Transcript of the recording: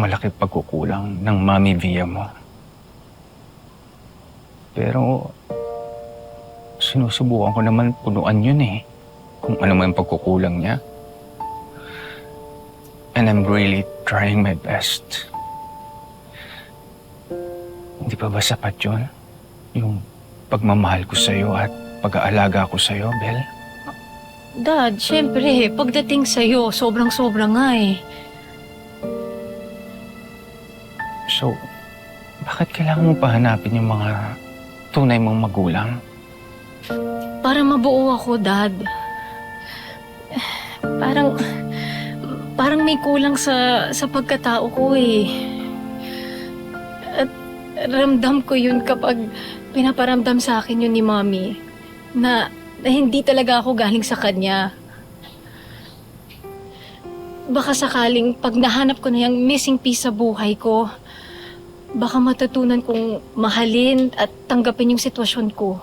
malaki pagkukulang ng Mami Via mo. Pero sinusubukan ko naman punuan yun eh. Kung ano man yung pagkukulang niya. And I'm really trying my best. Hindi pa ba sapat yun? Yung pagmamahal ko sa'yo at pag-aalaga ko sa'yo, Bel? Dad, syempre, pagdating sa'yo, sobrang-sobra nga eh. So, bakit kailangan mo pahanapin yung mga tunay mong magulang? Para mabuo ako, Dad. Parang may kulang sa pagkatao ko eh. At ramdam ko yun kapag pinaparamdam sa akin yun ni Mommy na hindi talaga ako galing sa kanya. Baka sakaling pag nahanap ko na yung missing piece sa buhay ko, baka matutunan kong mahalin at tanggapin yung sitwasyon ko.